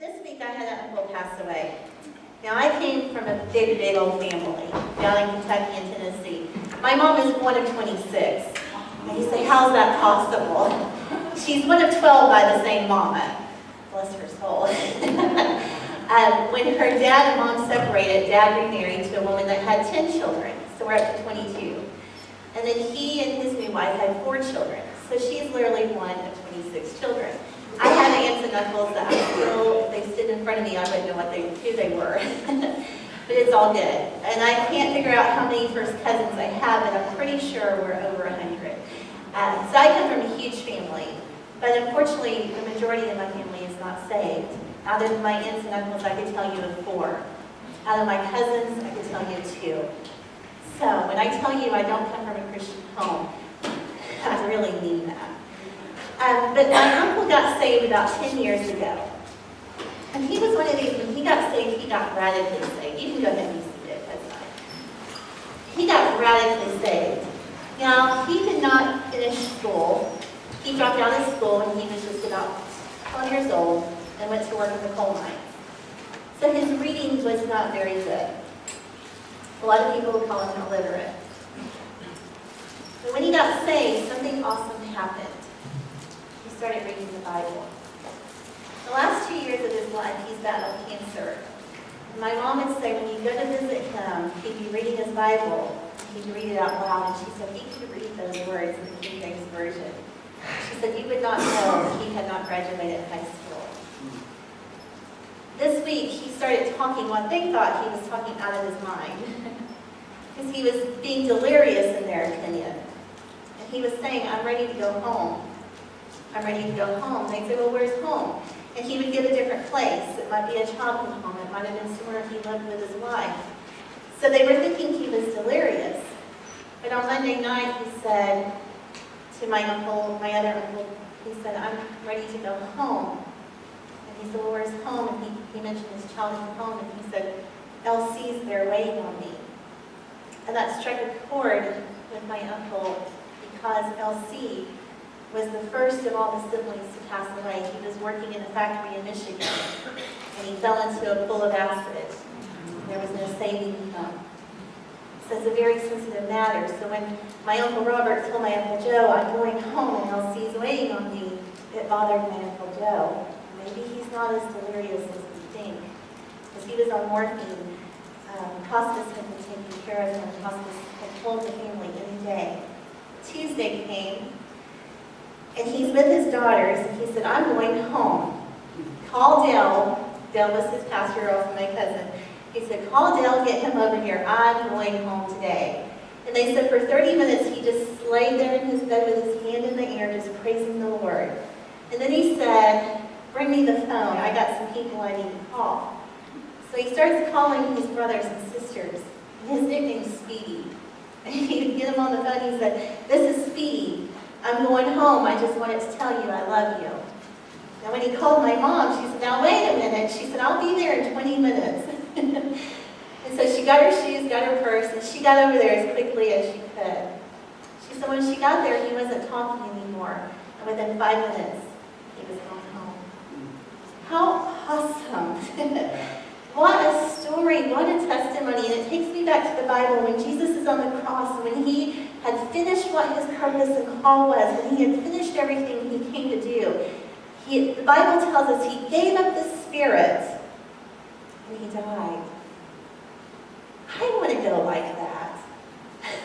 This week I had an uncle pass away. Now I came from a big, big old family down in Kentucky and Tennessee. My mom is one of 26. And you say, how's that possible? She's one of 12 by the same mama. Bless her soul. When her dad and mom separated, dad remarried to a woman that had 10 children. So we're up to 22. And then he and his new wife had 4 children. So she's literally one of 26 children. I have aunts and uncles that I still, if they stood in front of me, I wouldn't know who they were. But it's all good. And I can't figure out how many first cousins I have, but I'm pretty sure we're over 100. So I come from a huge family. But unfortunately, the majority of my family is not saved. Out of my aunts and uncles, I could tell you of 4. Out of my cousins, I could tell you of 2. So when I tell you I don't come from a Christian home, I really mean that. But my uncle got saved about 10 years ago. And he was one of these, when he got saved, he got radically saved. You can go ahead and see it, that's fine. He got radically saved. Now, he did not finish school. He dropped out of school when he was just about 12 years old and went to work in the coal mines. So his reading was not very good. A lot of people would call him illiterate. But when he got saved, something awesome happened. He started reading the Bible. The last 2 years of his life, he's battled cancer. And my mom would say when you go to visit him, he'd be reading his Bible. He'd read it out loud, and she said he could read those words in the King James Version. She said you would not know that he had not graduated high school. This week, he started talking what they thought he was talking out of his mind. Because he was being delirious in their opinion. And he was saying, I'm ready to go home. I'm ready to go home. They'd say, well, where's home? And he would give a different place. It might be a childhood home. It might have been somewhere he lived with his wife. So they were thinking he was delirious. But on Monday night, he said to my uncle, my other uncle, he said, I'm ready to go home. And he said, well, where's home? And he mentioned his childhood home. And he said, LC's there waiting on me. And that struck a chord with my uncle because LC was the first of all the siblings to pass away. He was working in a factory in Michigan, and he fell into a pool of acid. There was no saving him. So it's a very sensitive matter. So when my Uncle Robert told my Uncle Joe, I'm going home and LC's waiting on me, it bothered my Uncle Joe. Maybe he's not as delirious as we think. Because he was on morphine. Hospice had been taking care of him. Hospice had told the family any day. Tuesday came, and he's with his daughters, and he said, I'm going home. Call Dale. Dale was his pastor, also my cousin. He said, call Dale, get him over here. I'm going home today. And they said for 30 minutes, he just laid there in his bed with his hand in the air, just praising the Lord. And then he said, bring me the phone. I got some people I need to call. So he starts calling his brothers and sisters. And his nickname's Speedy. And he would get him on the phone. He said, this is Speedy. I'm going home. I just wanted to tell you I love you. Now when he called my mom, she said, now wait a minute. She said, I'll be there in 20 minutes. And so she got her shoes, got her purse, and she got over there as quickly as she could. She said when she got there, he wasn't talking anymore. And within 5 minutes, he was going home. How awesome. What a story, what a testimony. And it takes me back to the Bible when Jesus is on the cross, when he had finished what his purpose and call was, when he had finished everything he came to do. The Bible tells us he gave up the spirit and he died. I want to go like that.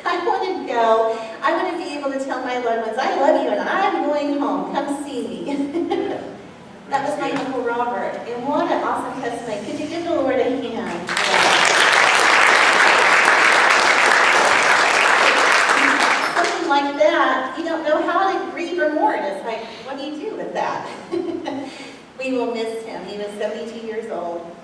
I want to go. I want to be able to tell my loved ones, I love you and I'm going home. Come see me. That was my Uncle Robert. And what an awesome testimony. Could you give the Lord a hand? Something like that, you don't know how to grieve or mourn. It's like, what do you do with that? We will miss him. He was 72 years old,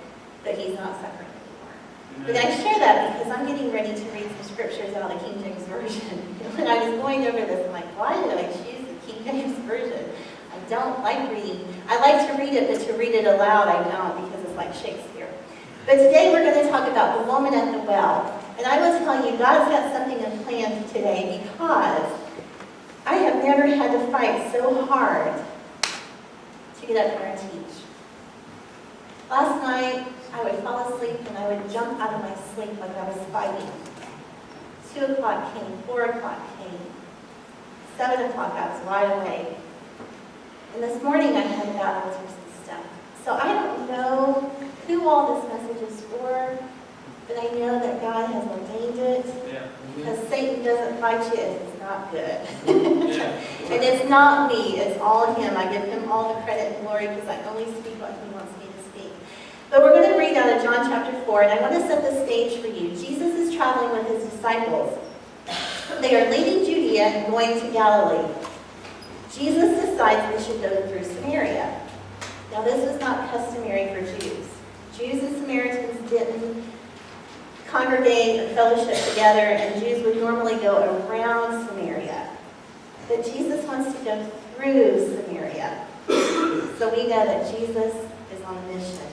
but he's not suffering anymore. But I share that because I'm getting ready to read some scriptures out of the King James Version. When I was going over this, I'm like, why did I choose the King James Version? I don't like reading. I like to read it, but to read it aloud, I don't, because it's like Shakespeare. But today we're going to talk about the woman at the well. And I will tell you, God's got something in plan today because I have never had to fight so hard to get up here and teach. Last night, I would fall asleep and I would jump out of my sleep like I was fighting. 2 o'clock came, 4 o'clock came, 7 o'clock I was wide awake. And this morning I had a battle with some stuff. So I don't know who all this message is for, but I know that God has ordained it. Yeah. Because Satan doesn't fight you if it's not good. Yeah. And it's not me, it's all him. I give him all the credit and glory because I only speak what he wants me to speak. But we're going to read out of John chapter 4, and I want to set the stage for you. Jesus is traveling with his disciples. They are leaving Judea and going to Galilee. Jesus decides they should go through Samaria. Now this was not customary for Jews. Jews and Samaritans didn't congregate or fellowship together, and Jews would normally go around Samaria. But Jesus wants to go through Samaria. So we know that Jesus is on a mission.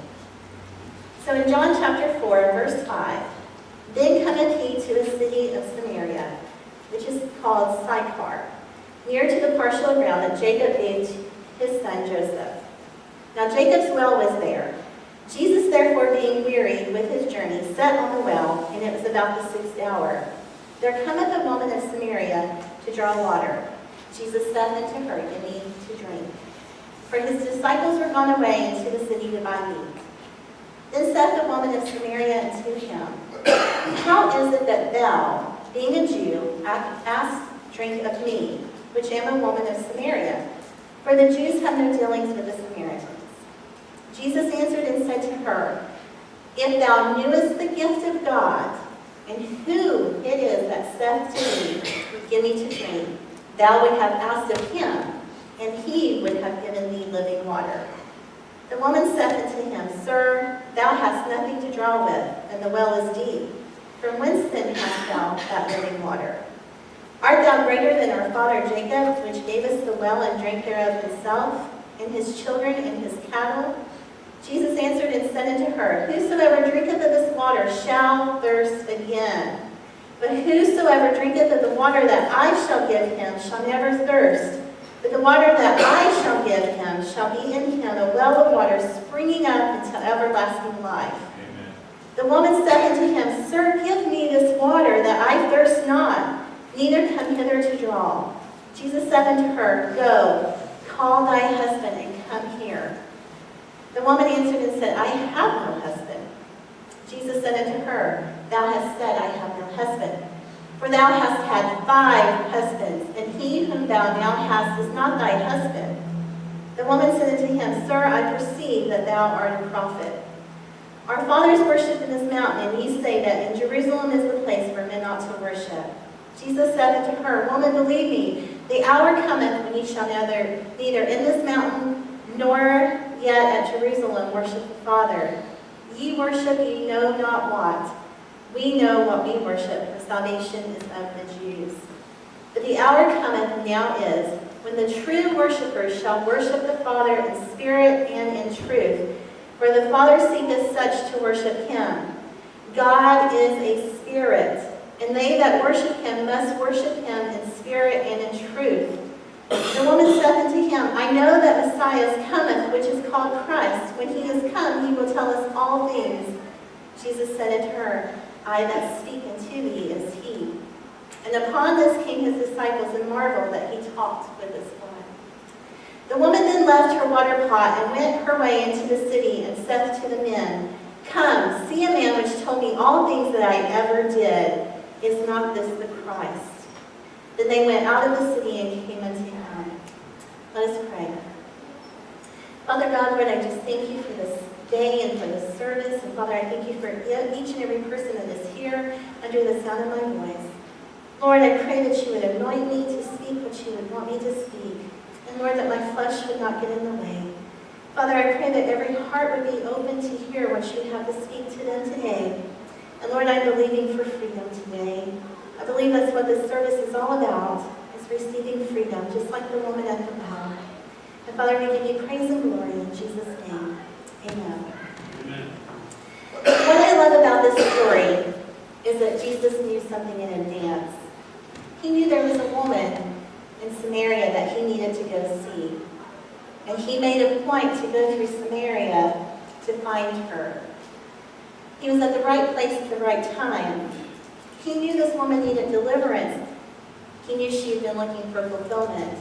So in John chapter 4, verse 5, then cometh he to a city of Samaria, which is called Sychar, near to the parcel of ground that Jacob gave to his son Joseph. Now Jacob's well was there. Jesus, therefore, being wearied with his journey, sat on the well, and it was about the 6th hour. There cometh a woman of Samaria to draw water. Jesus saith unto her, Give me to drink. For his disciples were gone away into the city to buy meat. Then saith the woman of Samaria unto him, How is it that thou, being a Jew, askest drink of me, which am a woman of Samaria? For the Jews have no dealings with the Samaritans. Jesus answered and said to her, If thou knewest the gift of God, and who it is that saith to thee, Give me to drink, thou would have asked of him, and he would have given thee living water. The woman saith unto him, Sir, thou hast nothing to draw with, and the well is deep. From whence then hast thou that living water? Art thou greater than our father Jacob, which gave us the well and drank thereof himself, and his children and his cattle? Jesus answered and said unto her, Whosoever drinketh of this water shall thirst again. But whosoever drinketh of the water that I shall give him shall never thirst. But the water that I shall give him shall be in him a well of water springing up into everlasting life. Amen. The woman said unto him, Sir, give me this water that I thirst not, neither come hither to draw. Jesus said unto her, Go, call thy husband and come here. The woman answered and said, I have no husband. Jesus said unto her, Thou hast said, I have no husband. For thou hast had 5 husbands, and he whom thou now hast is not thy husband. The woman said unto him, Sir, I perceive that thou art a prophet. Our fathers worshipped in this mountain, and ye say that in Jerusalem is the place where men ought to worship. Jesus said unto her, Woman, believe me, the hour cometh when ye shall neither in this mountain nor yet at Jerusalem worship the Father. Ye worship ye know not what. We know what we worship, for salvation is of the Jews. But the hour cometh, and now is, when the true worshipers shall worship the Father in spirit and in truth, for the Father seeketh such to worship him. God is a spirit, and they that worship him must worship him in spirit and in truth. The woman saith unto him, I know that Messiah cometh, which is called Christ. When he is come, he will tell us all things. Jesus said unto her, I that speak unto thee is he. And upon this came his disciples and marveled that he talked with this woman. The woman then left her water pot and went her way into the city and saith to the men, Come, see a man which told me all things that I ever did. Is not this the Christ? Then they went out of the city and came unto him. Let us pray. Father God, Lord, I just thank you for this day and for this service. And Father, I thank you for each and every person that is here under the sound of my voice. Lord, I pray that you would anoint me to speak what you would want me to speak. And Lord, that my flesh would not get in the way. Father, I pray that every heart would be open to hear what you have to speak to them today. And Lord, I'm believing for freedom today. I believe that's what this service is all about, is receiving freedom, just like the woman at the well. And Father, we give you praise and glory in Jesus' name. Amen. Amen. What I love about this story is that Jesus knew something in advance. He knew there was a woman in Samaria that he needed to go see. And he made a point to go through Samaria to find her. He was at the right place at the right time. He knew this woman needed deliverance. He knew she had been looking for fulfillment.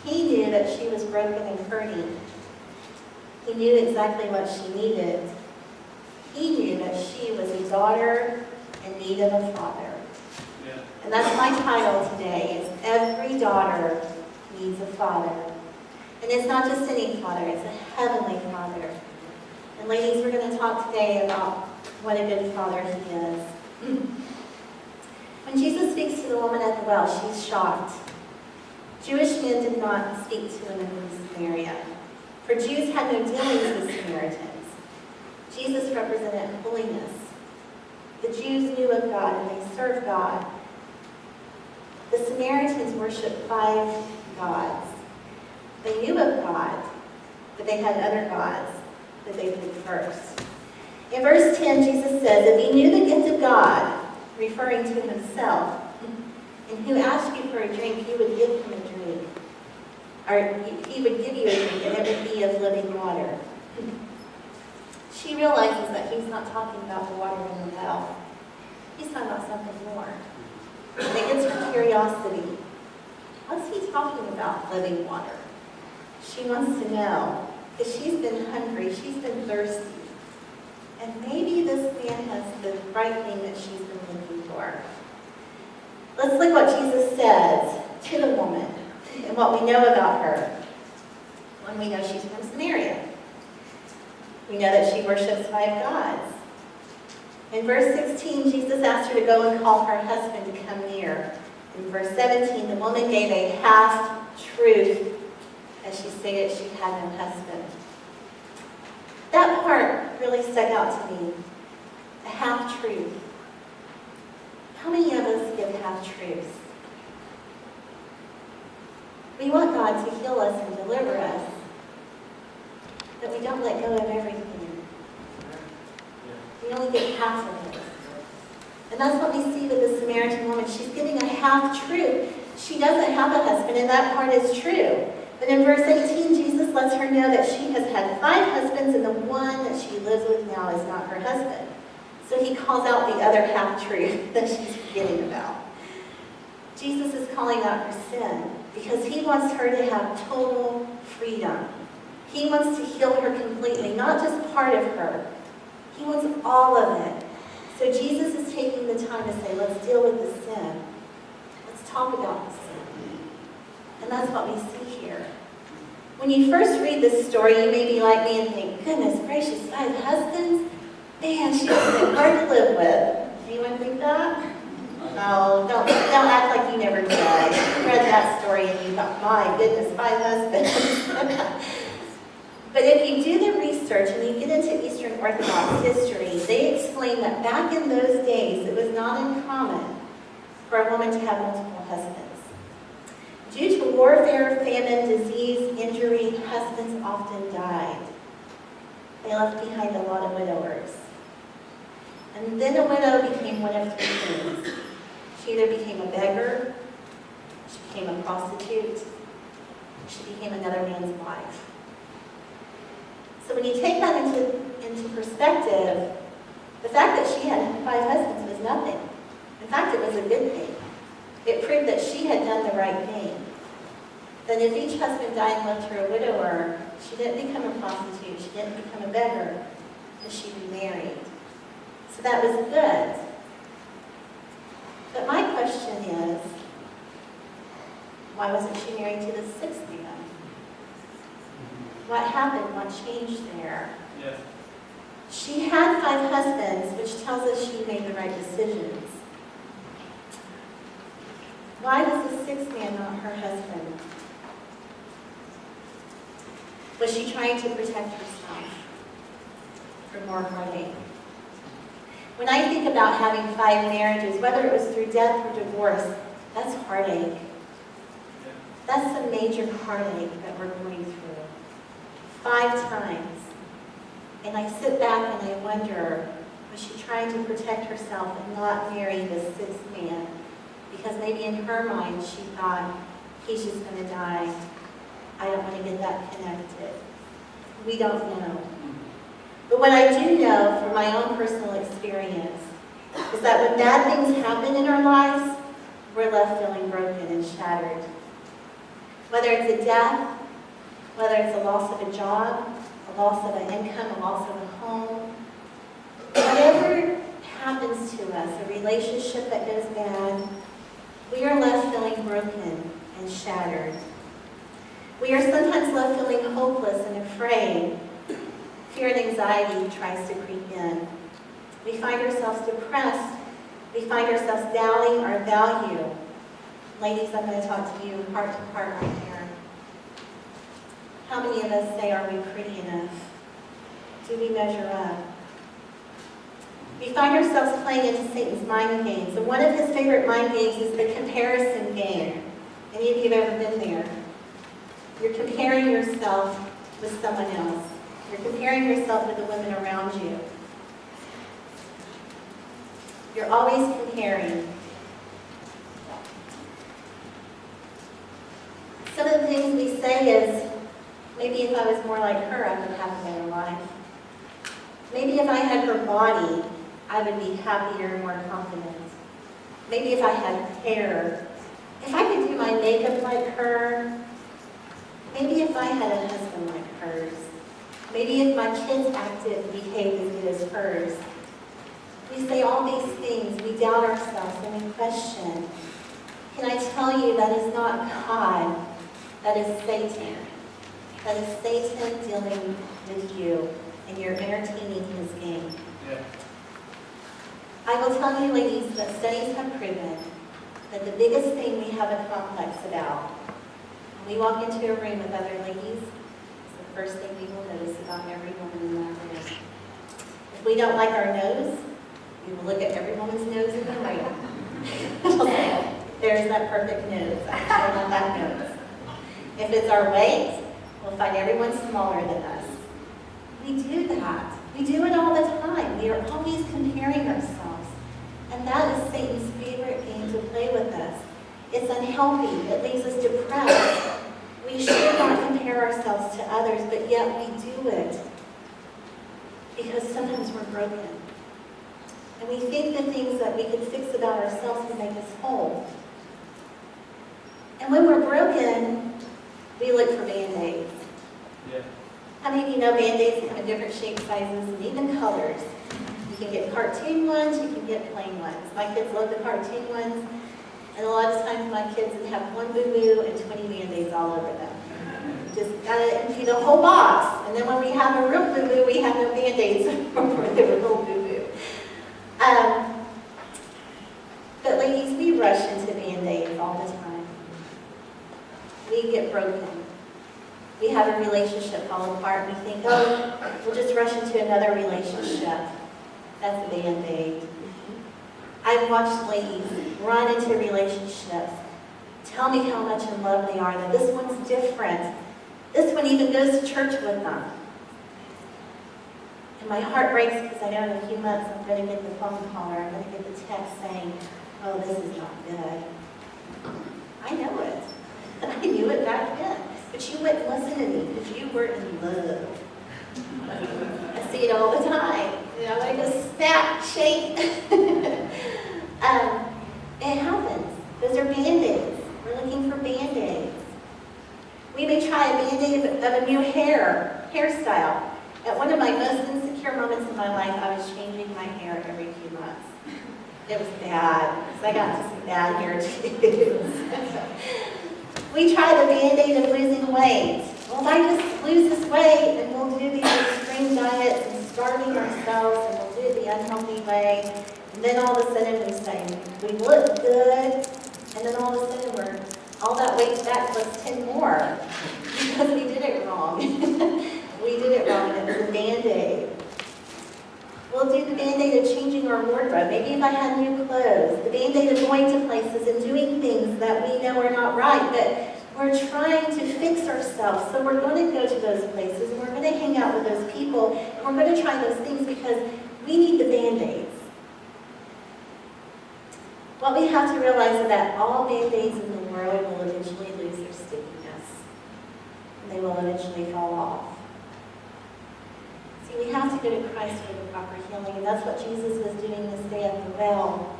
He knew that she was broken and hurting. He knew exactly what she needed. He knew that she was a daughter in need of a father. Yeah. And that's my title today, is Every Daughter Needs a Father. And it's not just any father, it's a heavenly father. And ladies, we're going to talk today about what a good father he is. When Jesus speaks to the woman at the well, she's shocked. Jewish men did not speak to women in Samaria, for Jews had no dealings with Samaritans. Jesus represented holiness. The Jews knew of God and they served God. The Samaritans worshiped 5 gods. They knew of God, but they had other gods that they put first. In verse 10, Jesus says, if he knew the gift of God, referring to himself, and who asked you for a drink, you would give him a drink. Or he would give you a drink, and it would be of living water. She realizes that he's not talking about the water in the well. He's talking about something more. And it gets her curiosity. What's he talking about, living water? She wants to know, because she's been hungry, she's been thirsty. And maybe this man has the right thing that she's been looking for. Let's look what Jesus says to the woman and what we know about her. When we know she's from Samaria. We know that she worships 5 gods. In verse 16, Jesus asked her to go and call her husband to come near. In verse 17, the woman gave a half-truth as she stated she had no husband. That part really stuck out to me. A half-truth. How many of us give half-truths? We want God to heal us and deliver us, but we don't let go of everything. We only get half of it. And that's what we see with the Samaritan woman. She's giving a half-truth. She doesn't have a husband, and that part is true. But in verse 18, Jesus lets her know that she has had 5 husbands, and the one that she lives with now is not her husband. So he calls out the other half-truth that she's forgetting about. Jesus is calling out her sin because he wants her to have total freedom. He wants to heal her completely, not just part of her. He wants all of it. So Jesus is taking the time to say, let's deal with the sin. Let's talk about the sin. And that's what we see here. When you first read this story, you may be like me and think, goodness gracious, 5 husbands? Man, she's been hard to live with. Anyone think that? No, don't act like you never did. You read that story and you thought, my goodness, 5 husbands. But if you do the research and you get into Eastern Orthodox history, they explain that back in those days, it was not uncommon for a woman to have multiple husbands. Due to warfare, famine, disease, injury, husbands often died. They left behind a lot of widowers. And then a widow became one of 3 things. She either became a beggar, she became a prostitute, she became another man's wife. So when you take that into perspective, the fact that she had 5 husbands was nothing. In fact, it was a good thing. It proved that she had done the right thing. That if each husband died and left her a widower, she didn't become a prostitute, she didn't become a beggar, and she remarried. So that was good. But my question is, why wasn't she married to the 6th man? What happened? What changed there? Yes. She had 5 husbands, which tells us she made the right decisions. Why was the 6th man not her husband? Was she trying to protect herself from more heartache? When I think about having 5 marriages, whether it was through death or divorce, that's heartache. That's a major heartache that we're going through. 5 times. And I sit back and I wonder, was she trying to protect herself and not marry the 6th man? Because maybe in her mind she thought, he's just going to die. I don't want to get that connected. We don't know. But what I do know from my own personal experience is that when bad things happen in our lives, we're left feeling broken and shattered. Whether it's a death, whether it's a loss of a job, a loss of an income, a loss of a home, whatever happens to us, a relationship that goes bad, we are left feeling broken and shattered. We are sometimes left feeling hopeless and afraid. Fear and anxiety tries to creep in. We find ourselves depressed. We find ourselves doubting our value. Ladies, I'm going to talk to you heart to heart right here. How many of us say, are we pretty enough? Do we measure up? We find ourselves playing into Satan's mind games. And one of his favorite mind games is the comparison game. Any of you have ever been there? You're comparing yourself with someone else. You're comparing yourself with the women around you. You're always comparing. Some of the things we say is, maybe if I was more like her, I would have a better life. Maybe if I had her body, I would be happier and more confident. Maybe if I had hair, if I could do my makeup like her, maybe if I had a husband like hers, maybe if my kids acted and behaved as good as hers. We say all these things, we doubt ourselves, and we question. Can I tell you that is not God, that is Satan. That is Satan dealing with you, and you're entertaining his game. Yeah. I will tell you, ladies, that studies have proven that the biggest thing we have a complex about, when we walk into a room with other ladies, is the first thing we will notice about every woman in that room. If we don't like our nose, we will look at every woman's nose in the room. We'll say, there's that perfect nose. I want that nose. If it's our weight, we'll find everyone smaller than us. We do that. We do it all the time. We are always comparing ourselves. And that is Satan's favorite game to play with us. It's unhealthy. It leaves us depressed. We should not compare ourselves to others, but yet we do it because sometimes we're broken. And we think the things that we can fix about ourselves can make us whole. And when we're broken, we look for Band-Aids. Yeah. How many of you know Band-Aids come in different shapes, sizes, and even colors? You can get cartoon ones, you can get plain ones. My kids love the cartoon ones, and a lot of times my kids would have one boo-boo and 20 Band-Aids all over them. Just gotta empty the whole box. And then when we have a real boo-boo, we have no Band-Aids for the real boo-boo. But ladies, we rush into Band-Aids all the time. We get broken. We have a relationship fall apart, and we think, oh, we'll just rush into another relationship. That's a Band-Aid. I've watched ladies run into relationships, tell me how much in love they are, that this one's different. This one even goes to church with them. And my heart breaks because I know in a few months I'm going to get the phone call or I'm going to get the text saying, oh, this is not good. I know it. I knew it back then. But you wouldn't listen to me because you were in love. I see it all the time. You know, I just snap, shake. It happens. Those are Band-Aids. We're looking for Band-Aids. We may try a Band-Aid of a new hairstyle. At one of my most insecure moments in my life, I was changing my hair every few months. It was bad, because I got into some bad hair too. We try the Band-Aid of losing weight. Well, if I just lose this weight, and we'll do these extreme diets and starving ourselves, and we'll do it the unhealthy way, and then all of a sudden we say, we look good, and then all of a sudden all that weight's back plus 10 more, because we did it wrong. We did it wrong, and it was a Band-Aid. We'll do the Band-Aid of changing our wardrobe. Maybe if I had new clothes. The Band-Aid of going to places and doing things that we know are not right, but we're trying to fix ourselves. So we're going to go to those places, and we're going to hang out with those people, and we're going to try those things because we need the Band-Aids. What we have to realize is that all Band-Aids in the world will eventually lose their stickiness. And they will eventually fall off. See, See, we have to go to Christ for the proper healing, and that's what Jesus was doing this day at the well.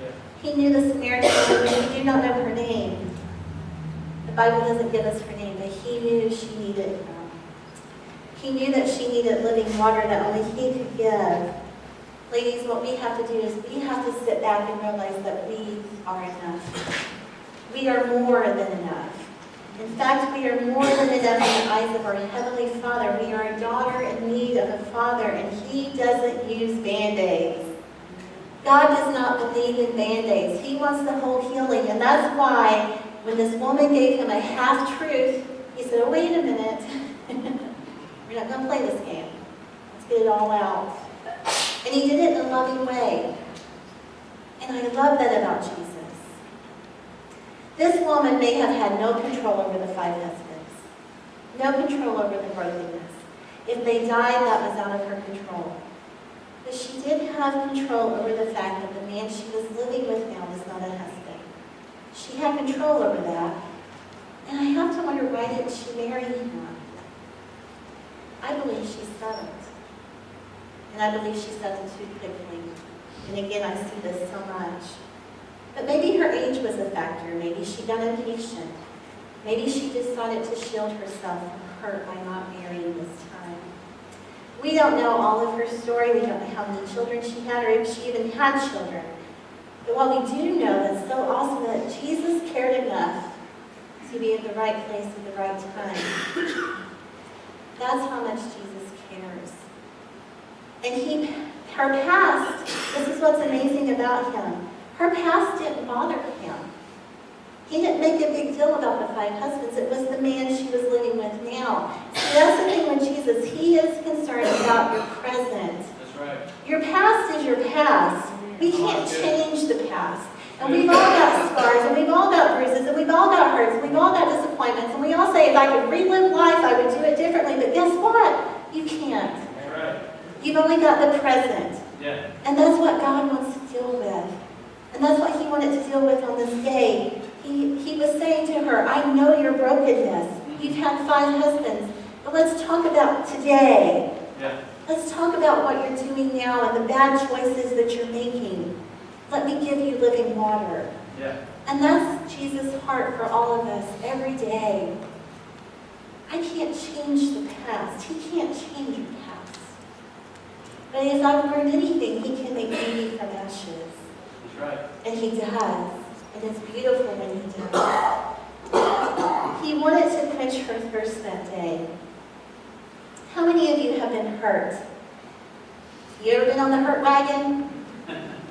Yeah. He knew the Samaritan woman. We do not know her name. The Bible doesn't give us her name, but he knew she needed him. He knew that she needed living water that only he could give. Ladies, what we have to do is we have to sit back and realize that we are enough. We are more than enough. In fact, we are more than enough in the eyes of our Heavenly Father. We are a daughter in need of a Father, and He doesn't use Band-Aids. God does not believe in Band-Aids. He wants the whole healing, and that's why when this woman gave him a half-truth, he said, oh, wait a minute. We're not going to play this game. Let's get it all out. And he did it in a loving way. And I love that about Jesus. This woman may have had no control over the 5 husbands, no control over the brokenness. If they died, that was out of her control. But she did have control over the fact that the man she was living with now was not a husband. She had control over that. And I have to wonder, why didn't she marry him? I believe she settled. And I believe she settled too quickly. And again, I see this so much. But maybe her age was a factor. Maybe she got impatient. Maybe she decided to shield herself from hurt by not marrying this time. We don't know all of her story. We don't know how many children she had or if she even had children. But what we do know that's so awesome that Jesus cared enough to be at the right place at the right time. That's how much Jesus cares. And her past, this is what's amazing about him. Her past didn't bother him. He didn't make a big deal about the 5 husbands. It was the man she was living with now. See, that's the thing with Jesus. He is concerned about your present. That's right. Your past is your past. We can't change the past. And we've all got scars, and we've all got bruises, and we've all got hurts, and we've all got disappointments, and we all say, if I could relive life, I would do it differently. But guess what? You can't. That's right. You've only got the present. Yeah. And that's what God wants to deal with. And that's what he wanted to deal with on this day. He was saying to her, I know your brokenness. You've had 5 husbands. But let's talk about today. Yeah. Let's talk about what you're doing now and the bad choices that you're making. Let me give you living water. Yeah. And that's Jesus' heart for all of us every day. I can't change the past. He can't change your past. But if I've learned anything, he can make beauty from ashes. That's right. And he does. And it's beautiful when he does. He wanted to quench her thirst that day. How many of you have been hurt? You ever been on the hurt wagon?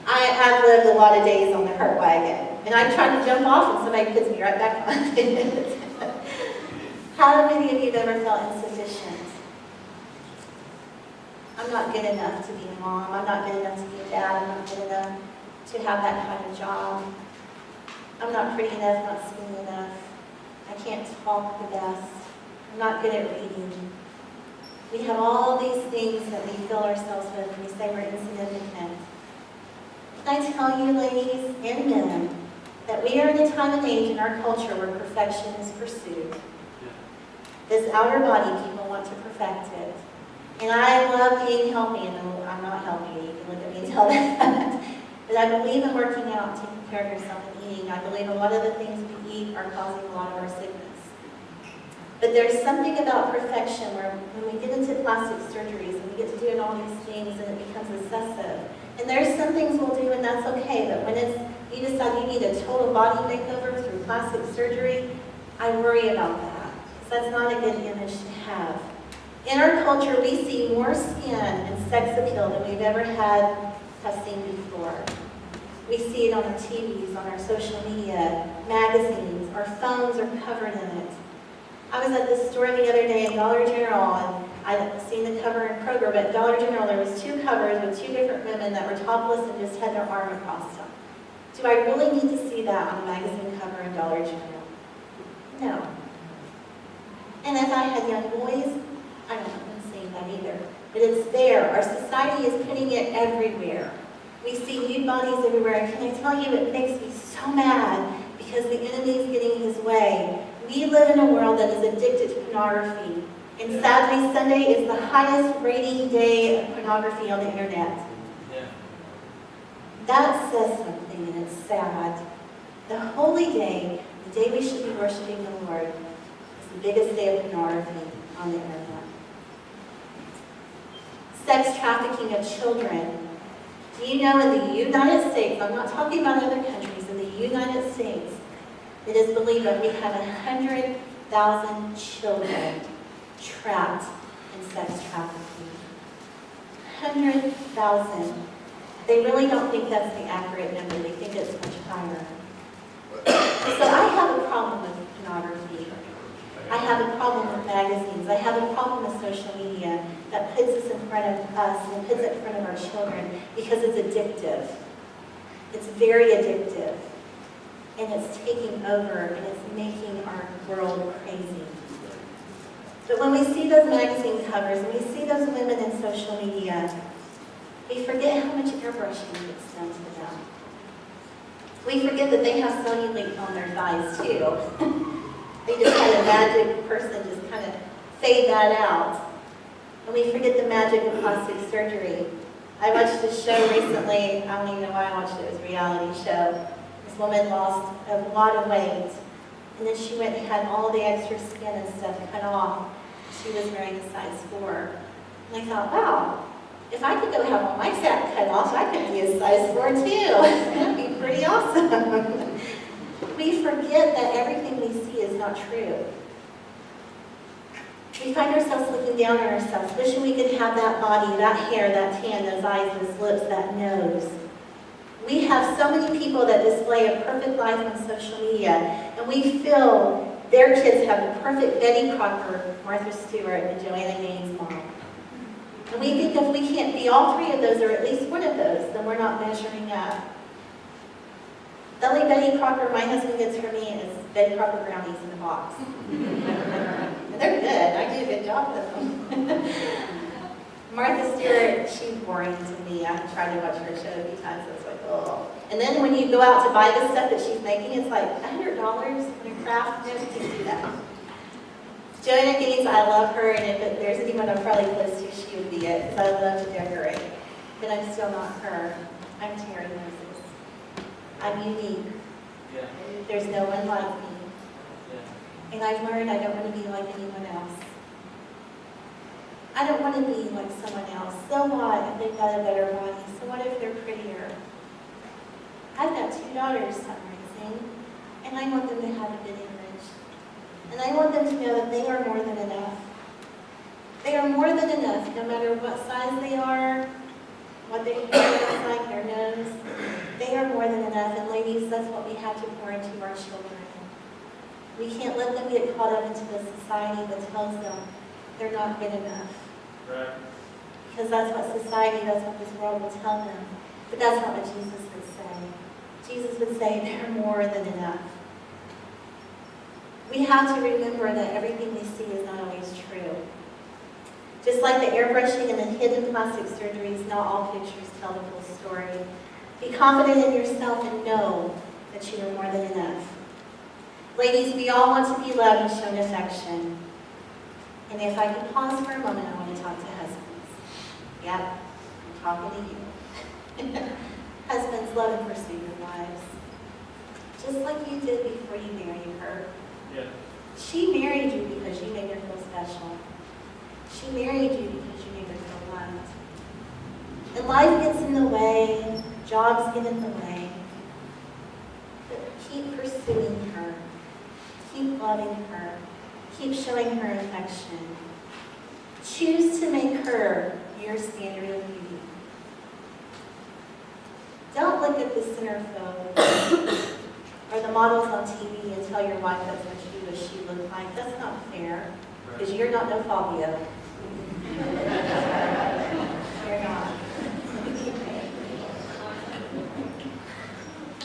I've lived a lot of days on the hurt wagon. And I try to jump off and somebody puts me right back on it. How many of you have ever felt insufficient? I'm not good enough to be a mom. I'm not good enough to be a dad. I'm not good enough to have that kind of job. I'm not pretty enough, not skinny enough. I can't talk the best. I'm not good at reading. We have all these things that we fill ourselves with and we say we're insignificant. Can I tell you, ladies and men, that we are in a time and age in our culture where perfection is pursued. This outer body, people want to perfect it. And I love being healthy, and I'm not healthy. You can look at me and tell that. But I believe in working out, taking care of yourself, and eating. I believe a lot of the things we eat are causing a lot of our sickness. But there's something about perfection where when we get into plastic surgeries and we get to doing all these things and it becomes excessive. And there's some things we'll do and that's okay, but when you decide you need a total body makeover through plastic surgery, I worry about that. Because that's not a good image to have. In our culture, we see more skin and sex appeal than we've ever have seen before. We see it on our TVs, on our social media, magazines, our phones are covered in it. I was at the store the other day in Dollar General, and I'd seen the cover in Kroger, but at Dollar General there was 2 covers with 2 different women that were topless and just had their arm across them. Do I really need to see that on a magazine cover in Dollar General? No. And if I had young boys, I don't want them seeing that either. But it's there. Our society is putting it everywhere. We see nude bodies everywhere, and can I tell you, it makes me so mad because the enemy is getting his way. We live in a world that is addicted to pornography. And sadly, Sunday is the highest rating day of pornography on the internet. Yeah. That says something, and it's sad. The holy day, the day we should be worshiping the Lord, is the biggest day of pornography on the internet. Sex trafficking of children. Do you know in the United States, I'm not talking about other countries, in the United States, it is believed that we have 100,000 children trapped in sex trafficking. 100,000. They really don't think that's the accurate number. They think it's much higher. So I have a problem with pornography. I have a problem with magazines. I have a problem with social media that puts us in front of us and puts it in front of our children because it's addictive. It's very addictive. And it's taking over and it's making our world crazy. But when we see those magazine covers and we see those women in social media, we forget how much airbrushing gets done to them. We forget that they have cellulite on their thighs too. They just had a magic person just kind of fade that out. And we forget the magic of plastic surgery. I watched a show recently, I don't even know why I watched it, it was a reality show. This woman lost a lot of weight, and then she went and had all the extra skin and stuff cut off. She was wearing a size 4. And I thought, wow, if I could go have all my fat cut off, I could be a size 4 too. That'd be pretty awesome. We forget that everything we see is not true. We find ourselves looking down on ourselves, wishing we could have that body, that hair, that tan, those eyes, those lips, that nose. We have so many people that display a perfect life on social media, and we feel their kids have the perfect Betty Crocker, Martha Stewart, and Joanna Gaines mom. And we think if we can't be all 3 of those, or at least one of those, then we're not measuring up. The only Betty Crocker my husband gets from me is Betty Crocker brownies in a box. And they're good. I do a good job with them. Martha Stewart, she's boring to me. I've tried to watch her show a few times. It's like, oh. And then when you go out to buy the stuff that she's making, it's like $100 in a craft. No, you can do that. Joanna Gaines, I love her, and if there's anyone I'm probably close to, she would be it, because I love to decorate. But I'm still not her. I'm Terri Moses. I'm unique. Yeah. There's no one like me. Yeah. And I've learned I don't want to be like anyone else. I don't want to be like someone else. So what if they've got a better body? So what if they're prettier? I've got 2 daughters I'm raising, and I want them to have a good image. And I want them to know that they are more than enough. They are more than enough, no matter what size they are, what their hair looks like, their nose. They are more than enough. And ladies, that's what we have to pour into our children. We can't let them get caught up into the society that tells them they're not good enough. Right. Because that's what society, that's what this world will tell them. But that's not what Jesus would say. Jesus would say they're more than enough. We have to remember that everything we see is not always true. Just like the airbrushing and the hidden plastic surgeries, not all pictures tell the full story. Be confident in yourself and know that you are more than enough. Ladies, we all want to be loved and shown affection. And if I could pause for a moment, I want to talk to husbands. Yep, I'm talking to you. Husbands, love and pursue your wives. Just like you did before you married her. Yeah. She married you because you made her feel special. She married you because you made her feel loved. And life gets in the way, jobs get in the way. But keep pursuing her. Keep loving her. Keep showing her affection. Choose to make her your standard of beauty. Don't look at the centerfold or the models on TV and tell your wife that's what you wish she looked like. That's not fair, because you're not no Fabio. You're not.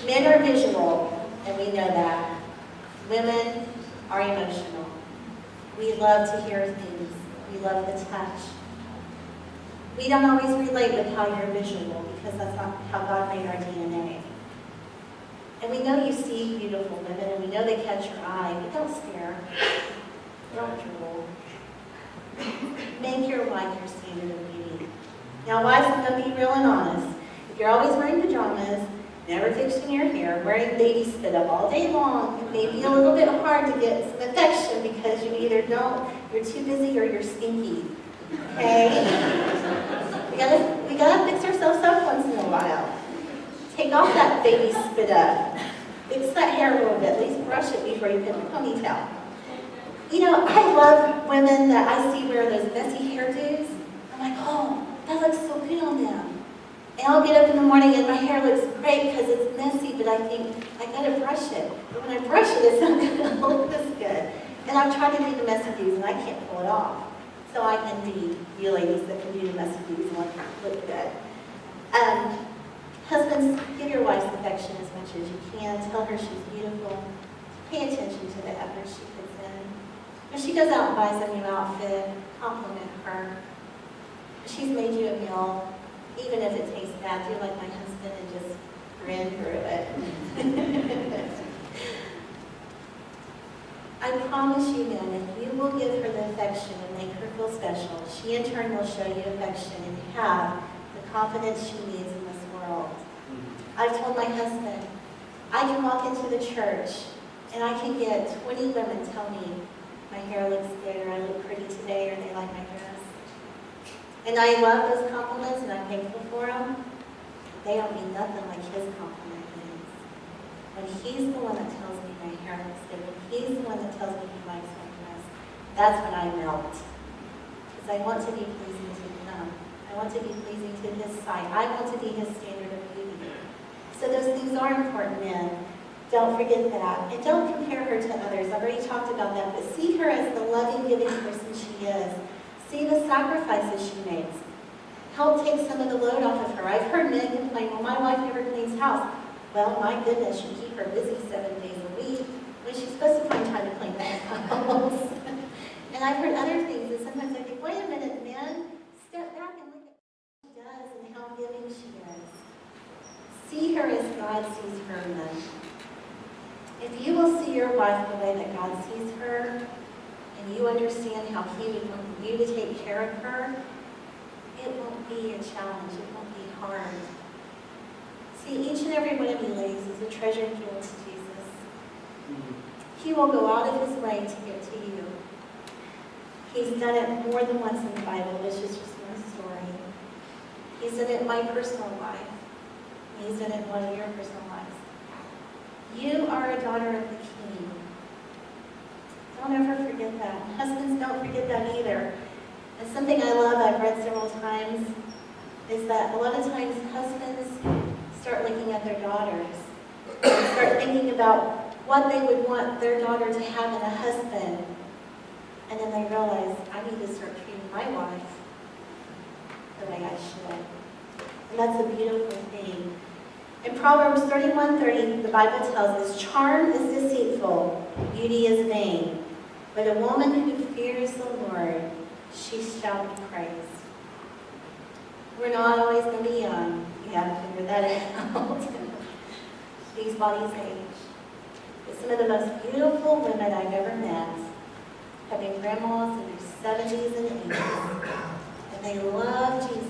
Men are visual, and we know that. Women are emotional. We love to hear things. We love the touch. We don't always relate with how you're visual, because that's not how God made our DNA. And we know you see beautiful women, and we know they catch your eye, but don't stare. Don't drool. Make your wife your standard of beauty. Now, wives, I'm going to be real and honest. If you're always wearing pajamas, never fixing your hair, wearing baby spit up all day long, it may be a little bit hard to get some affection because you either don't, you're too busy, or you're stinky. Okay? We gotta fix ourselves up once in a while. Take off that baby spit up. Fix that hair a little bit. At least brush it before you put the ponytail. You know, I love women that I see wear those messy hairdos. I'm like, oh, that looks so good on them. And I'll get up in the morning and my hair looks great because it's messy, but I think, I gotta brush it. But when I brush it, it's not gonna look this good. And I've tried to do the messy do's and I can't pull it off. So I envy you ladies that can do the messy do's and look good. Husbands, give your wife affection as much as you can. Tell her she's beautiful. Pay attention to the effort she puts in. When she goes out and buys a new outfit, compliment her. If she's made you a meal, even if it tastes bad, do like my husband and just grin through it. I promise you, men, if you will give her the affection and make her feel special, she in turn will show you affection and have the confidence she needs in this world. I've told my husband, I can walk into the church and I can get 20 women tell me my hair looks good, or I look pretty today, or they like my dress. And I love those compliments and I'm thankful for them. They don't mean nothing like his compliment means. When he's the one that tells me my hair looks good, when he's the one that tells me he likes my dress, that's when I melt. Because I want to be pleasing to him. I want to be pleasing to his sight. I want to be his standard of beauty. So those things are important, men. Don't forget that. And don't compare her to others. I've already talked about that. But see her as the loving, giving person she is. See the sacrifices she makes. Help take some of the load off of her. I've heard men complain, well, my wife never cleans house. Well, my goodness, you keep her busy 7 days a week when she's supposed to find time to clean the house. And I've heard other things, and sometimes I think, wait a minute, men, step back and look at what she does and how giving she is. See her as God sees her, men. If you will see your wife the way that God sees her, and you understand how He would want you to take care of her, it won't be a challenge. It won't be hard. See, each and every one of you ladies is a treasure given to Jesus. He will go out of His way to get to you. He's done it more than once in the Bible, which is just one story. He's done it in my personal life. He's done it in one of your personal lives. You are a daughter of the King. Don't ever forget that. Husbands, don't forget that either. And something I love, I've read several times, is that a lot of times husbands start looking at their daughters and start thinking about what they would want their daughter to have in a husband. And then they realize, I need to start treating my wife the way I should. And that's a beautiful thing. In Proverbs 31:30, the Bible tells us, charm is deceitful, beauty is vain, but a woman who fears the Lord, she shall be praised. We're not always going to be young. You have to figure that out. These bodies age. But some of the most beautiful women I've ever met have been grandmas in their 70s and 80s. And they love Jesus.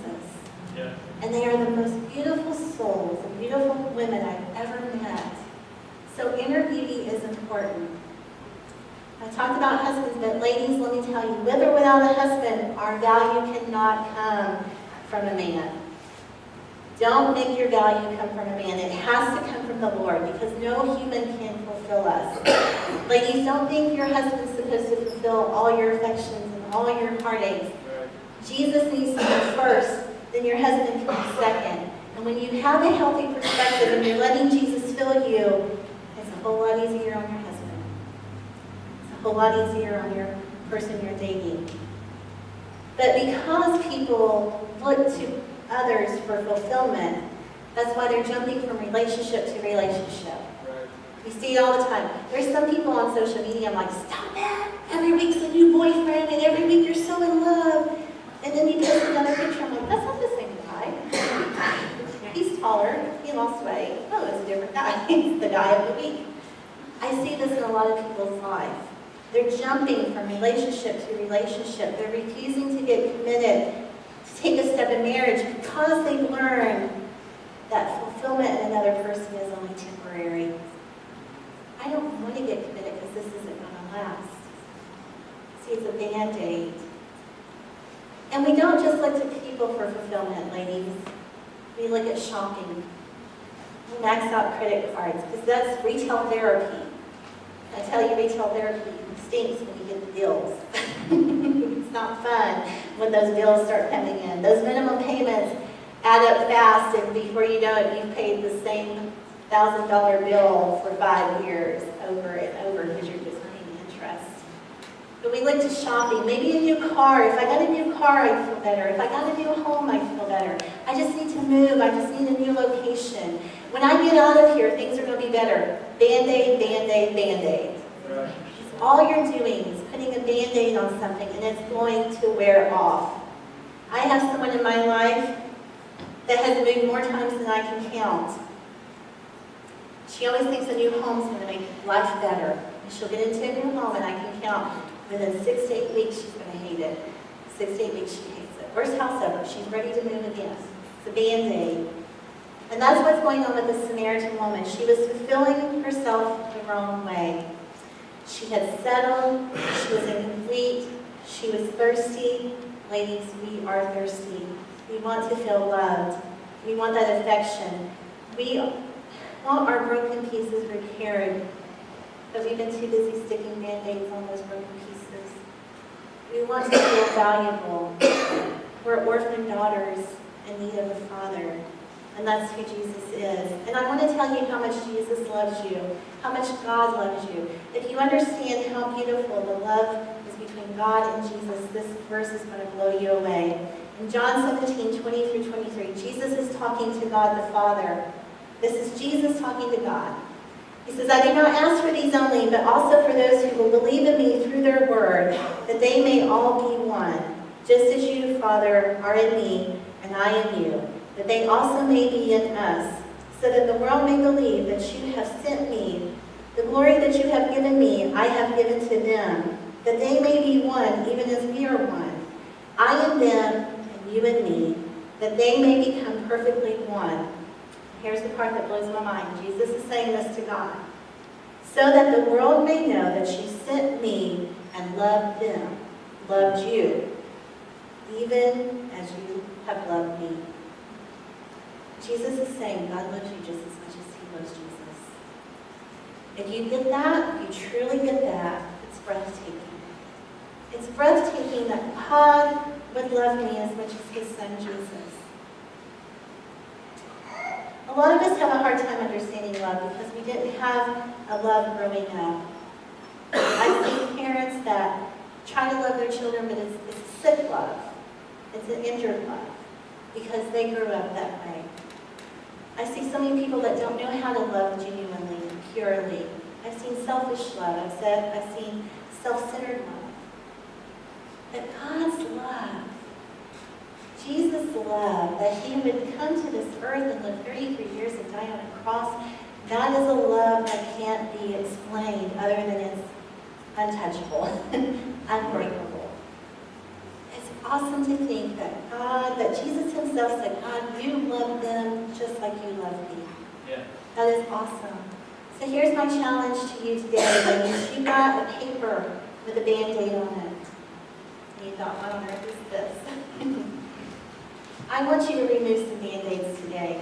Yeah. And they are the most beautiful souls and beautiful women I've ever met. So inner beauty is important. I talked about husbands, but ladies, let me tell you, with or without a husband, our value cannot come from a man. Don't make your value come from a man. It has to come from the Lord, because no human can fulfill us. Ladies, don't think your husband's supposed to fulfill all your affections and all your heartaches. Right. Jesus needs to be first, then your husband can be second. And when you have a healthy perspective and you're letting Jesus fill you, it's a whole lot easier on your husband. It's a whole lot easier on your person you're dating. But because people look to others for fulfillment, that's why they're jumping from relationship to relationship. Right. We see it all the time. There's some people on social media, I'm like, stop that! Every week's a new boyfriend, and every week you're so in love. And then you post another picture, I'm like, that's not the same guy. He's taller, he lost weight. Oh, it's a different guy. He's the guy of the week. I see this in a lot of people's lives. They're jumping from relationship to relationship. They're refusing to get committed, to take a step in marriage because they've learned that fulfillment in another person is only temporary. I don't want to get committed because this isn't going to last. See, it's a Band-Aid. And we don't just look to people for fulfillment, ladies. We look at shopping. We max out credit cards because that's retail therapy. I tell you, retail therapy stinks when you get the bills. It's not fun when those bills start coming in. Those minimum payments add up fast, and before you know it, you've paid the same $1,000 bill for 5 years over and over because you're just paying interest. But we look to shopping. Maybe a new car. If I got a new car, I'd feel better. If I got a new home, I'd feel better. I just need to move. I just need a new location. When I get out of here, things are going to be better. Band-Aid, Band-Aid, Band-Aid. Right. All you're doing is putting a Band-Aid on something, and it's going to wear off. I have someone in my life that has moved more times than I can count. She always thinks a new home is going to make life better. And she'll get into a new home, and I can count within 6 to 8 weeks she's going to hate it. 6 to 8 weeks she hates it. Worst house ever. She's ready to move again. It's a Band-Aid. And that's what's going on with the Samaritan woman. She was fulfilling herself the wrong way. She had settled. She was incomplete. She was thirsty. Ladies, we are thirsty. We want to feel loved. We want that affection. We want our broken pieces repaired, but we've been too busy sticking Band-Aids on those broken pieces. We want to feel valuable. We're orphan daughters in need of a father, and that's who Jesus is. And I want to tell you how much Jesus loves you, how much God loves you. If you understand how beautiful the love is between God and Jesus, this verse is going to blow you away. In John 17, 20 through 23, Jesus is talking to God the Father. This is Jesus talking to God. He says, I do not ask for these only, but also for those who will believe in me through their word, that they may all be one, just as you, Father, are in me, and I in you, that they also may be in us, so that the world may believe that you have sent me. The glory that you have given me, I have given to them, that they may be one, even as we are one. I in them, and you in me, that they may become perfectly one. Here's the part that blows my mind. Jesus is saying this to God. So that the world may know that you sent me and loved them, loved you, even as you have loved me. Jesus is saying God loves you just as much as he loves Jesus. If you get that, if you truly get that, it's breathtaking. It's breathtaking that God would love me as much as his son Jesus. A lot of us have a hard time understanding love because we didn't have a love growing up. I've seen parents that try to love their children, but it's a sick love. It's an injured love because they grew up that way. I see so many people that don't know how to love genuinely, purely. I've seen selfish love. I've seen self-centered love. But God's love, Jesus' love, that he would come to this earth and live 33 years and die on a cross, that is a love that can't be explained other than it's untouchable, unbreakable. It's awesome to think that Jesus himself said, God, you love them just like you love me. Yeah. That is awesome. So here's my challenge to you today, ladies. You got a paper with a Band-Aid on it. And you thought, what on earth is this? I want you to remove some Band-Aids today.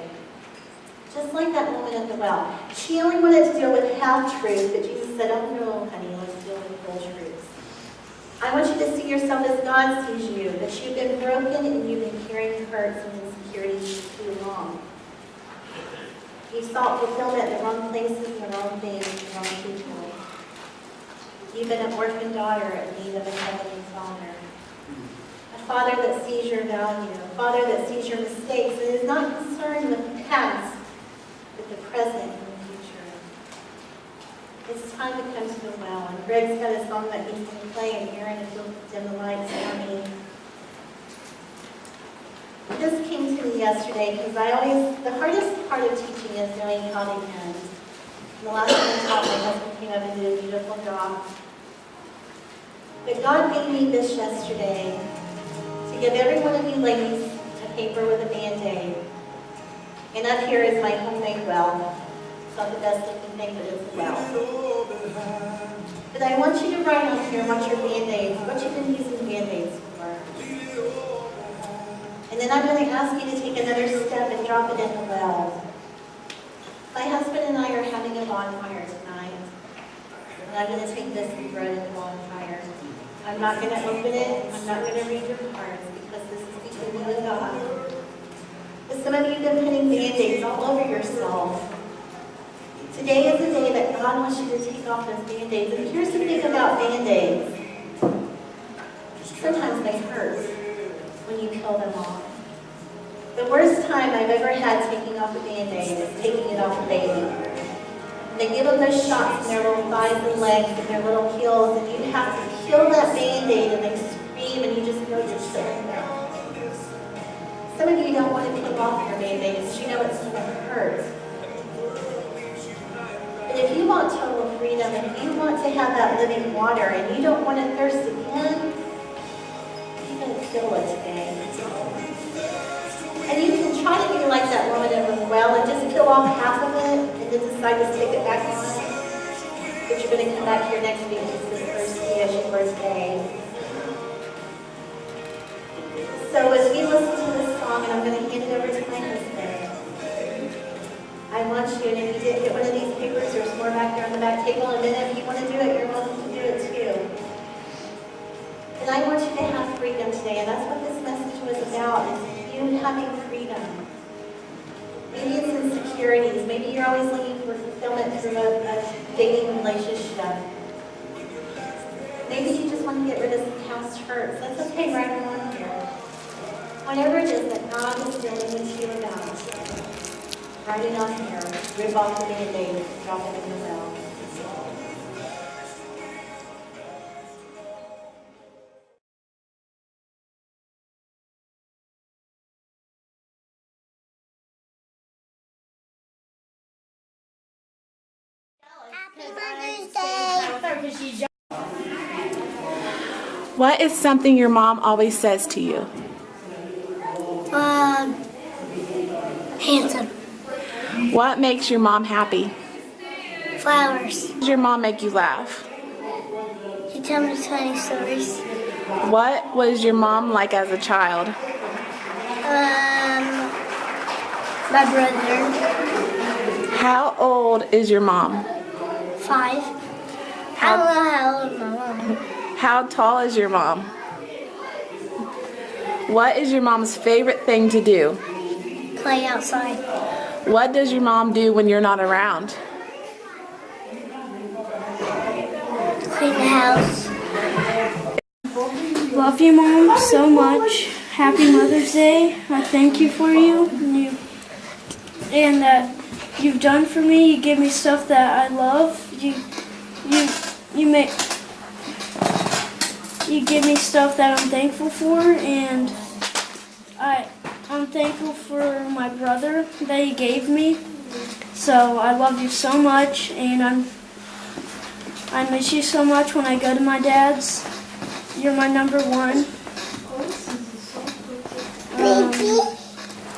Just like that woman at the well. She only wanted to deal with half-truth, but Jesus said, oh no, honey, let's deal with full truth. I want you to see yourself as God sees you, that you've been broken and you've been carrying hurts and insecurities for too long. You sought fulfillment in the wrong places, in the wrong things, in the wrong people. You've been an orphan daughter in need of a heavenly father. A father that sees your value, a father that sees your mistakes and is not concerned with the past, but the present and the future. It's time to come to the well. And Greg's got a song that he's going to play, and Aaron, if you'll dim the lights for me. This came to me yesterday because the hardest part of teaching is knowing how to end. And the last time I taught, my husband came up and did a beautiful job. But God gave me this yesterday to give every one of you ladies a paper with a Band-Aid. And up here is my homemade well. It's not the best looking thing, but it's a well. But I want you to write on here what your Band-Aids, what you've been using Band-Aids for. And then I'm going to ask you to take another step and drop it in the well. My husband and I are having a bonfire tonight. And I'm going to take this and throw it in the bonfire. I'm not going to open it. I'm not going to read your cards because this is between you and God. But some of you have been putting Band-Aids all over yourself. Today is the day that God wants you to take off those Band-Aids. And here's the thing about Band-Aids. Sometimes they hurt when you peel them off. The worst time I've ever had taking off a Band-Aid is taking it off a baby. They give them those shots in their little thighs and legs and their little heels, and you have to peel that Band-Aid and they scream and you just know you're killing them. Some of you don't want to peel off your Band-Aid because you know it's going to hurt. But if you want total freedom and you want to have that living water and you don't want to thirst again, you're going to feel it today. And you can try to be like that woman in the well and just peel off half of it and then decide to stick it back on. But you're going to come back here next week because this Thursday is your birthday. So as we listen to this song, and I'm going to hand it over to my husband, I want you, and if you didn't get one of these papers, there's more back there on the back table, and then if you want to do it, you're welcome to do it too. And I want you to have freedom today, and that's what this message was about, is you having freedom. Maybe it's insecurities. Maybe you're always looking for fulfillment through a dating relationship. Maybe you just want to get rid of some past hurts. That's okay, write them on here. Whatever it is that God is dealing with you about, write it on here. Rip off the Band-Aid, drop it in the well. Happy Mother's Day! What is something your mom always says to you? Handsome. What makes your mom happy? Flowers. Does your mom make you laugh? She tells me funny stories. What was your mom like as a child? My brother. How old is your mom? 5. I don't know how old my mom. How tall is your mom? What is your mom's favorite thing to do? Play outside. What does your mom do when you're not around? Clean the house. Love you, Mom, so much. Happy Mother's Day. I thank you for you and that you've done for me. You give me stuff that I love. You give me stuff that I'm thankful for, and I'm thankful for my brother that he gave me. So I love you so much, and I miss you so much when I go to my dad's. You're my number one.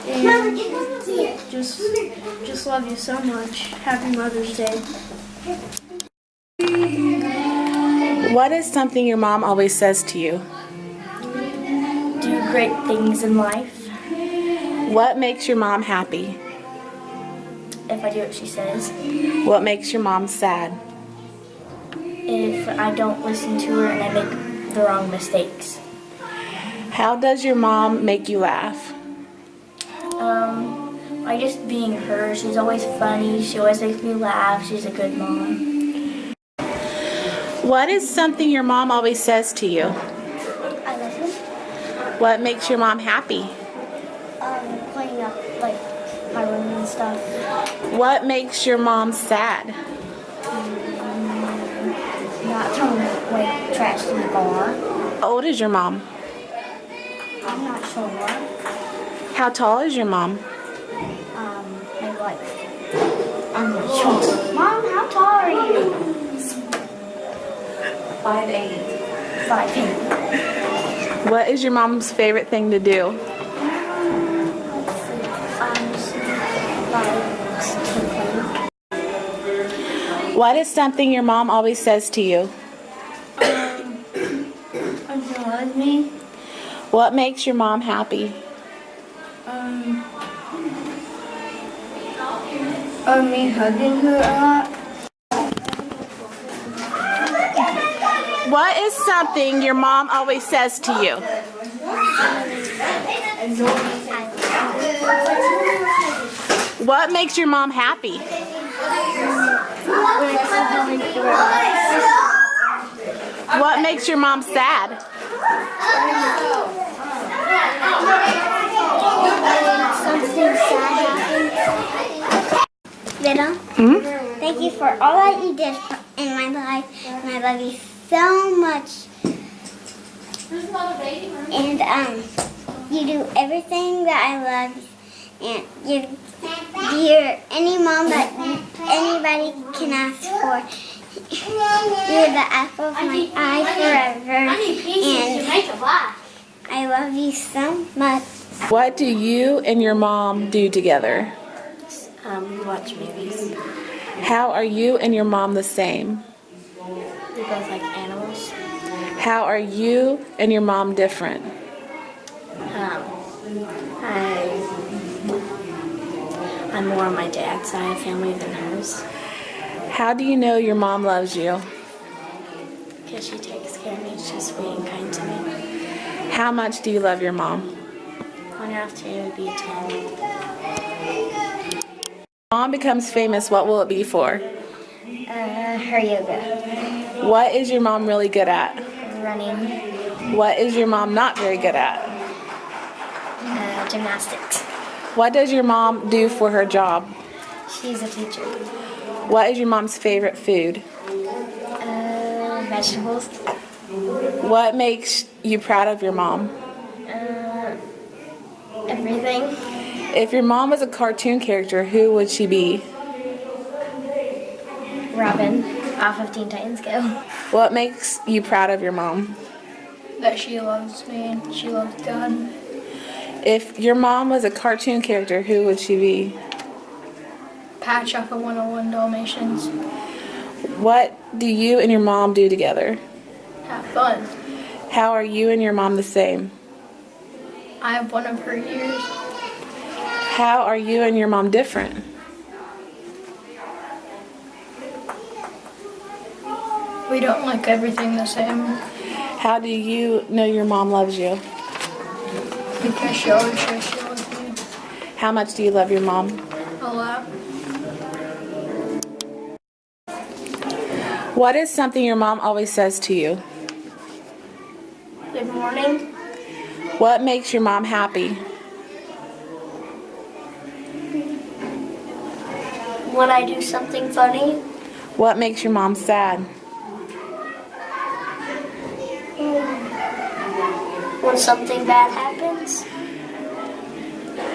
And just love you so much. Happy Mother's Day. What is something your mom always says to you? Do great things in life. What makes your mom happy? If I do what she says. What makes your mom sad? If I don't listen to her and I make the wrong mistakes. How does your mom make you laugh? By just being her. She's always funny. She always makes me laugh. She's a good mom. What is something your mom always says to you? I love him. What makes your mom happy? Cleaning up like my room and stuff. What makes your mom sad? Not throwing away trash in the bar. How old is your mom? I'm not sure. How tall is your mom? Maybe like I'm not sure. Mom, how tall are you? 5'8". 5. What is your mom's favorite thing to do? What is something your mom always says to you? She loves me. What makes your mom happy? Me hugging her a lot. What is something your mom always says to you? What makes your mom happy? What makes your mom sad? Something sad happened. Little, thank you for all that you did in my life, and I love you so much. And you do everything that I love, and you're any mom that anybody can ask for. You're the apple of my eye forever, and I love you so much. What do you and your mom do together? We watch movies. How are you and your mom the same? We both like animals. How are you and your mom different? I'm more on my dad's side of family than hers. How do you know your mom loves you? Because she takes care of me. She's sweet and kind to me. How much do you love your mom? 1 after 2 would be a 10. Mom becomes famous, what will it be for? Her yoga. What is your mom really good at? Running. What is your mom not very good at? Gymnastics. What does your mom do for her job? She's a teacher. What is your mom's favorite food? Vegetables. What makes you proud of your mom? Everything. If your mom was a cartoon character, who would she be? Robin off of Teen Titans Go. What makes you proud of your mom? That she loves me and she loves God. If your mom was a cartoon character, who would she be? Patch off of 101 Dalmatians. What do you and your mom do together? Have fun. How are you and your mom the same? I have one of her ears. How are you and your mom different? We don't like everything the same How do you know your mom loves you? because she always says she loves me How much do you love your mom? a lot. What is something your mom always says to you? Good morning. What makes your mom happy? When I do something funny, What makes your mom sad? when something bad happens,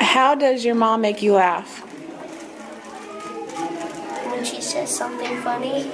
How does your mom make you laugh? when she says something funny,